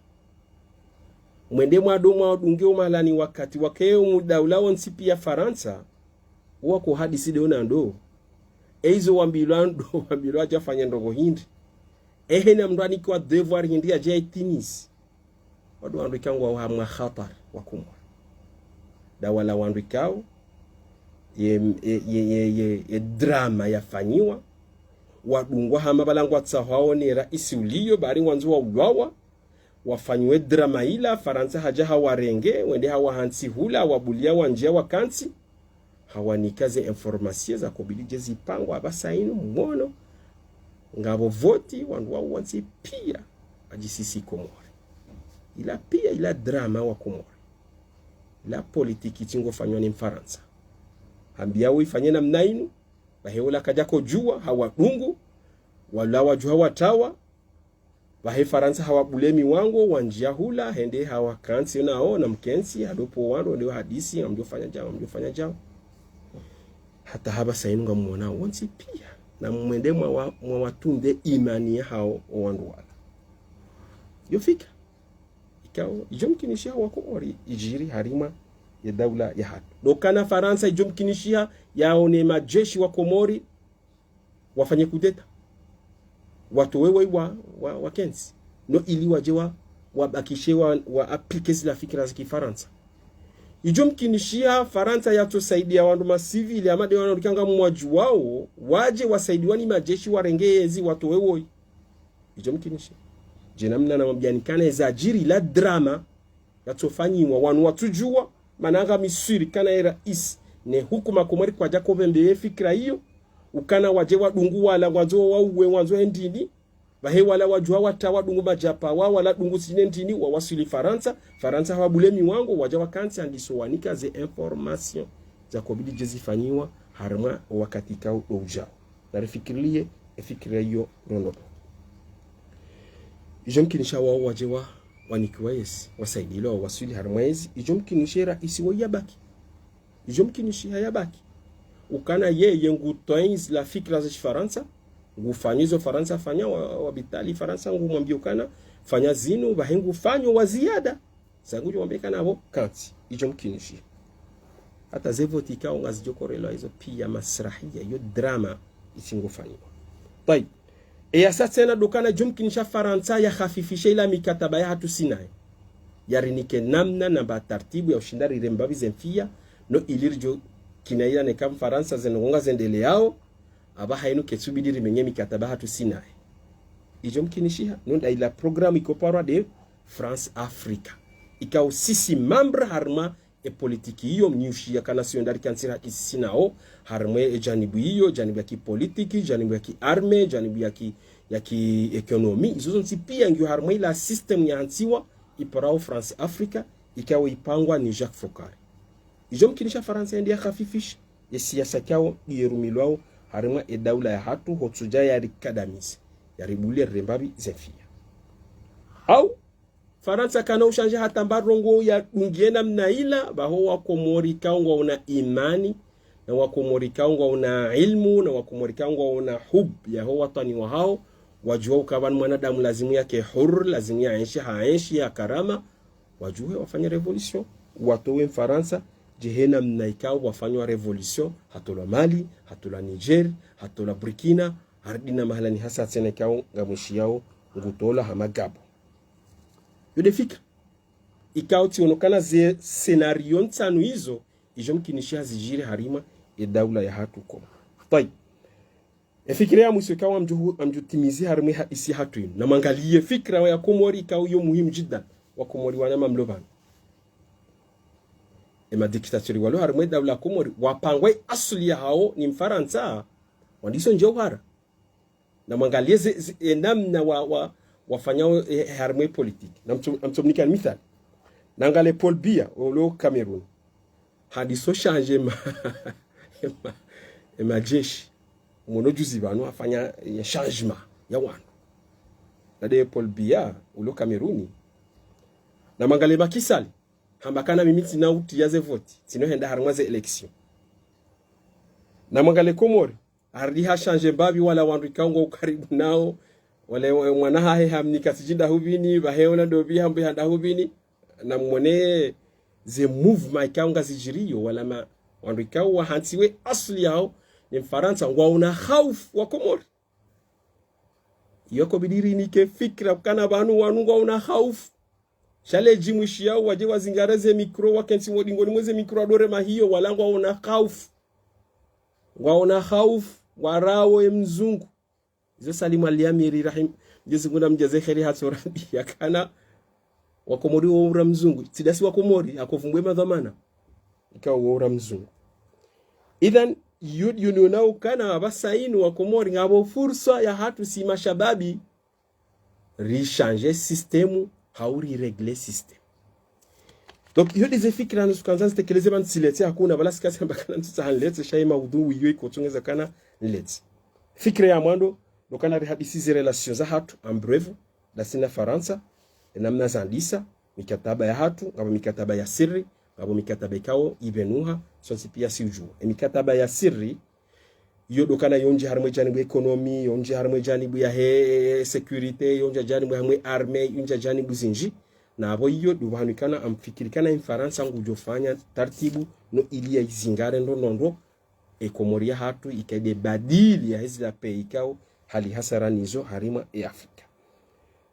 mwendemo adomwa dunge umalani wakati wakeo mudawla wonsi pia Faransa wako hadisi de onando eizo wambilando wambilo ajafanya ndogo hindi na mndwani kwa devoir hindi aje itinis wadu wandu ikangwa wa hamwa khatar wa Komori da wala wandu ikao ye drama yafanyiwa wadungwa hama balangwa tsahao ni raisi ulio bari wanzu wa ugawa wafanywe drama ila Faransa haja hawarenge wende hawa hansi hula wabulia wanjia wakansi hawanikaze information za kobilije zipangwa abasainu mwono ngabo voti wandu wa wansi pia ajisisi Komori ila pia ila drama wa Komori la politiki tingo fanywa ni Faransa hambia uifanye namna inu baheola kajako jua hawadungu wala wajua watawa bahe Faransa hawabulemi wango wanjia hula hende hawakansi nao na mkensi hadopo wando ndio hadisi amjofanya jao hata haba sainu ngamuona wansi pia na mwende mwa watunde imani hao wandu wala yofika ikao ijomkinishia wa Komori ijiri harima ya dawla ya hatu dokana Faransa ijomkinishia yaone majeshi wa Komori wafanye kudeta watu wewe wa kensi no ili wajewa wabakishe wa aplikezi la fikira za Kifaransa ijomkinishia Faransa yatosaidia wandu masivili amade wanarikanga mwaju wao waje wasaidiwani majeshi warengezi watu wewe ijomkinishia jenamna na mbianikana za jiri la drama yatofanyiwa wanu watujua mananga misuri kana era ne hukuma Komori kwa Jacob mbeye fikra hiyo ukana waje wadungu wala wazo wauwe wanzo endini bahe wala wajua watawa dungu majapa wala dungu sinendini wawasili Faransa hawabulemi wango waja wakansi andisowanika ze information za kobili jezifanyiwa harma wakati kao ujao na refikirilie fikira hiyo rondo ijomkinisha wao wajewa wanikiwa yesi wasaidilo wasuli harmaizi ijomkinishera isi wayabaki ijomkinishi hayabaki ukana yeye ngutoins la fikra za Faransa ngufanyizo Faransa fanya wabitali Faransa ngumwambiokana fanya zinu bahengu fanyo wa ziada zangu jombe kana abo kanti ijomkinishi hata zevoti ikao ngazijokorelwa hizo pia masrahia yo drama isingofanywa. Tayib, sasa tena dokana jumkinisha Faransa ya khafifisha ila mikataba ya hatu Sinai yarinike namna na batartibu ya ushindari rembabi zemfia no ilirjo kinaila ne kam Faransa zenonga zendele yao aba hainu ketsubidiri menye mikataba hatu Sinai ijomkinishia nunda ila programu ikoparwa de France Africa ikao sisi membra harma e politiki hiyo mnyushia kana siondari kansira isinao harma e janibu hiyo, janibu ya kipolitiki, janibu ya kiarme, janibu ya ki ekonomi izozo pia ngio harma ila system ya antiwa iparao France Africa ikao ipangwa ni Jacques Faucard ijomkinisha Faransa ndia khafifish ya siasa kao yerumilwao harma e daula ya hatu hotsuja ya rikadamis ya ribuli rembabi zefia au Faransa kana ushanje hata mbarongo ya ungiena mnaila baho wakomori kaungwa una imani na wakomori kaungwa una ilmu na wakomori kaungwa una hub ya ho watani wa hao wajua ukaban mwanadamu lazimu yake hur lazimu ya aishi ya karama wajue wafanya revolution watowe Faransa jehena mnaikao wafanywa revolution hatola Mali hatola Niger hatola Burkina hardina mahalani hasa Senegal ngamushi yao ngutola hamagabo yode fikra ikauti onokana ze scenario ntanu hizo ijomkinishia zijire harima e daula ya hatu kwa tayib fikira ya musika wa amjutimizi harima isi hatu inu na mangalie fikra ya Komori ikao yo muhimu jiddan wa Komori wanama mloban ema diktatori walo harima daula Komori wapangwe asuli ya hao ni Mfaransa wandiso njewara na mangalie namna wafanyao harme politiki na mtumnika mithali nangale Paul Biya olo Cameroon hadiso change ma jeshi mono juzi banu afanya ya changement ya wanu na de Paul Biya olo Cameroon na mangale bakisali hambakana mimiti na uti yaze vote sino henda harmaze election na mangale Komori ardi ha change babi wala wandu kaungo karibu nao wale mwana hae hamnika sijinda hubini baheona dobi hambe handa hubini na mwone ze movement kaunga zijiriyo wala ma wandu kawa hansiwe asli yao ni Faransa wauna khaufu wa Komori yoko bidiri nike fikra kana banu wanu wauna khaufu shale jimwishi yao waje wazingareze mikro wakensi modingoni mweze mikro adore mahiyo wala wauna khaufu warawe mzungu izo salimu aliyamiri rahim jezi nguna mjaze kheri hatoradi ya kana wakomori wa mzungu tidasi wakomori akofumbwe madhamana ikawa wa mzungu idhan yunionao kana abasainu wakomori ngabo fursa ya hatu si mashababi rishange systemu hauri regle system donc hiyo dize fikira nusukanza zitekeleze bansilete hakuna balasi kasi mbakana ntsahanlete shaima udhu yiwe kotongeza kana lete fikira ya mwando dokana rihadisi relations za hatu ambrevu dasina Faransa namna zandisa mikataba ya hatu ngabo mikataba ya siri ngabo mikataba ikao ibenuha sonsi pia si ujua mikataba ya siri yo dokana yonje harmwe janibu ekonomi yonje harmwe janibu ya security yonje janibu harmwe arme yonje janibu zinji na abo yo dubanikana amfikirikana in Faransa ngujofanya tartibu no ilia izingare ndo Komoria hatu ikade badili ya hizi la peikao hali hasara nizo harima Afrika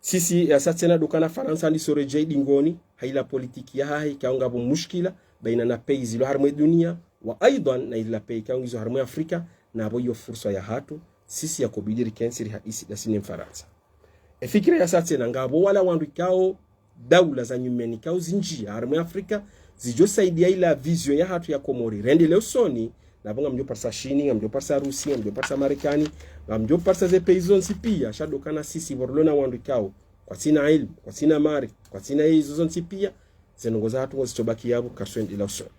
sisi ya satena dukana Faransa ndi soreje dingoni haila politiki ya hai kaunga bu mushkila baina na peizi lo harma dunia wa aidan na ila peikao hizo harma Afrika na abo yo fursa ya hatu sisi ya kubidiri kensiri haisi da sinin Faransa fikira ya satena ngabo wala wandu kao daula za nyumeni kao zinji harma Afrika zijosaidia ila vision ya hatu ya Komori rende leo soni na bonga mjo parsa Chini, mjo parsa Rusia, mjo parsa Marekani, mjo parsa ze peizon sipia shadokana sisi borlona wandu kao kwa sina ilmu, kwa sina mari, kwa sina hizo zon sipia zenongoza hatu wazichobaki yabo kaswendi ila usoni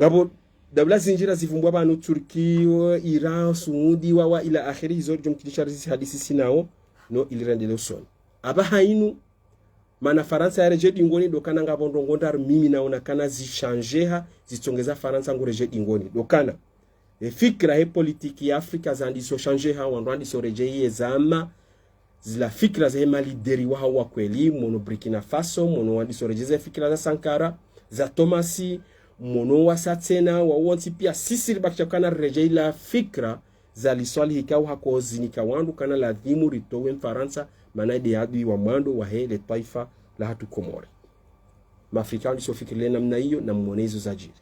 ngabo dabla zinjira zivumbwa banu Turki, Iran, Saudi wa ila akhiri hizo jomkilisha hadisi sinao no ilirende usoni aba hainu mana Faransa ya reje dingoni dokana ngabo ndongondar mimi naona kana zishanjeha zitongeza Faransa ngureje dingoni dokana fikra politiki ya Afrika zandi so chanjeha wandwandi so reje zama zila fikra za hema lideri wa hawa kweli mono Burkina Faso mono wandi so reje fikra za Sankara za Tomasi mono wasatena wawonti pia sisiri bakchakana rejeila fikra za liswali hikao hako zinika wandu kana ladhimu ritowe Mfaransa manaidi adui wa mwando wa hele taifa la hatu Komori. Maafrika wandi sofikile namna hiyo na mwonezo za jiri.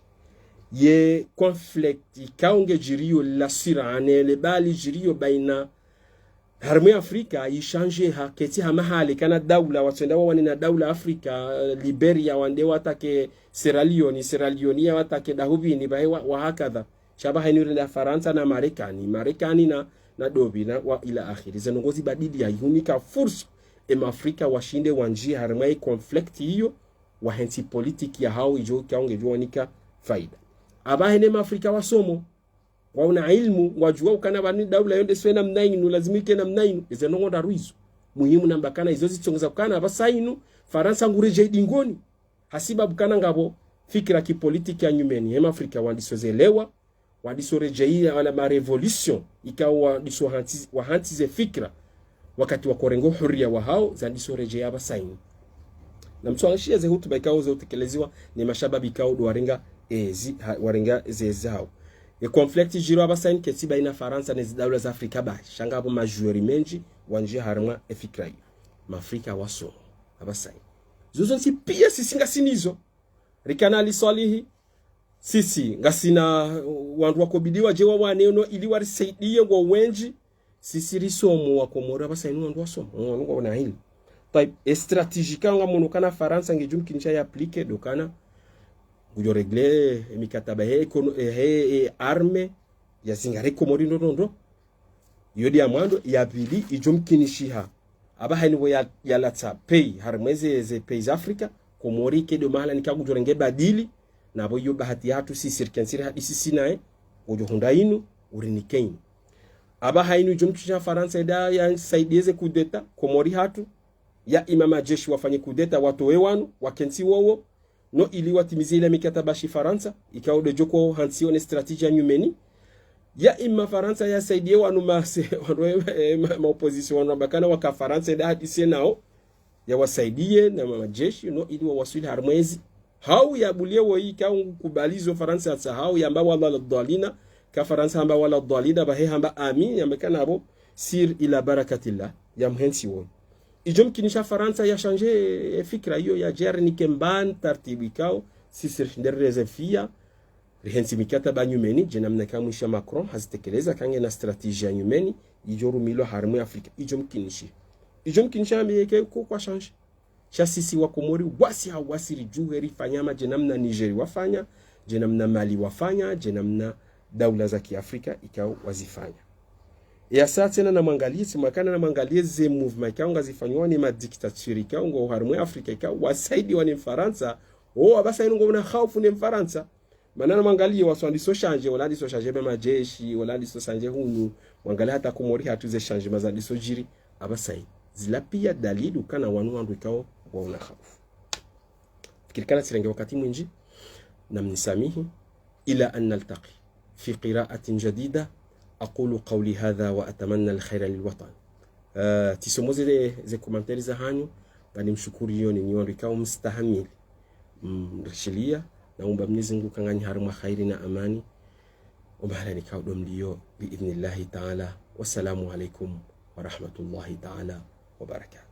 Ye konflikt ikaunge jirio la sirane le bali jirio baina harmu Afrika ishanje haketi hamahali kana daula watenda wani na daula Afrika Liberia wande watake Sierra Leone ya watake Dahomey bae wa hakadha shabaha ni la Faransa na Marekani na dobi na wa ila akhiri zenongozi badili ya yunika fursa Afrika washinde wanjia harmu konflikt hiyo wa henti politiki ya hao ijo kaunge juanika faida abahene Afrika wasomo wauna ilmu wajua ukana bani daula yonde swena mnainu lazimike na mnainu izenongo daruizo muhimu namba kana izo zichongeza ukana abasainu Faransa ngureje dingoni hasiba bukana ngabo fikira kipolitiki ya nyumeni hema Afrika wandisozelewa wandisorejeia wala ma revolution ikawa diso hantize fikira wakati wa korengo huria wa hao zandisorejeia abasainu na mtuangishia ze hutuba ikawa ze utekeleziwa ni mashababi ikawa warenga warenga zezao e konflikti jiro abasaini keti baina Faransa na daula za Afrika ba shanga hapo majueri menji wanjia harma efikra hiyo maafrika waso abasaini zuzo nsi pia sisi ngasinizo rikana liswalihi sisi ngasina wandu wakobidiwa jewa waneno ili warisaidie ngo wenji sisi risomo wa Komoro abasaini wandu wasomo wangu na hili type strategique nga monokana Faransa ngejum kincha ya applique dokana ujo regle mikataba he arme ya zingare Komori ndondo yodi ya mwando ya bili ijum kinishiha aba hainiwo ya latsa pay harmeze ze pays Africa Komori kedo mahala nikagu jorenge badili na abo yo bahati hatu si sirkensiri hadisi sinae ujo hundainu urinikein aba hainu jum kisha Faransa da ya saidieze kudeta Komori hatu ya imama jeshi wafanye kudeta watowe wanu wakensi wowo no ili watimize ile mikataba shi Faransa ikao de joko hansione strategia nyumeni ya imma Faransa ya saidie wanu ma opposition wanu bakana waka Faransa da hadisi nao ya wasaidie na majeshi no ili wawasili harmwezi hau ya bulie wo ikao kubalizo Faransa ya hau ya ambao wala dalina ka Faransa ambao wala dalina bahe hamba amin ya mekana abo sir ila barakatillah ya mhensi wo ijom kinisha Faransa ya changer fikra hiyo ya jerni kemban tartibu ikao sisi ndereze fia rihensi mikataba nyumeni jenamna kamwisha Macron hazitekeleza kange na strategia nyumeni ijoru milo harmu Afrika ijom kinisha ameke kwa change cha sisi wa Komori wasi hawasiri juheri fanyama jenamna Nigeria wafanya jenamna Mali wafanya jenamna daula za Kiafrika ikao wazifanya ya sasa na mwangalie simakana na mwangalie ze movement kaunga zifanywa ni madiktature kaunga harmu Afrika ikao wasaidi wa ni Faransa abasa inungo na hofu ni Faransa manana mwangalie waswandi so change wala di so change bema jeshi wala di so change hunu mwangalie hata Komori hatuze change mazadi so jiri abasai zila pia dalilu kana wanu wandu ikao wauna hofu fikirikana sirenge wakati mwingi na mnisamihi ila an naltaqi fi qira'atin jadida أقول قولي هذا وأتمنى الخير للوطن. تسموزي زي كومنتاري زهانيو بني مشكوريوني نيوان ركاو مستحمل رشلية نعم بمنزنغو كنغاني هارما خيرنا أماني ومهلا نكاو دوم ليو بإذن الله تعالى والسلام عليكم ورحمة الله تعالى وبركاته.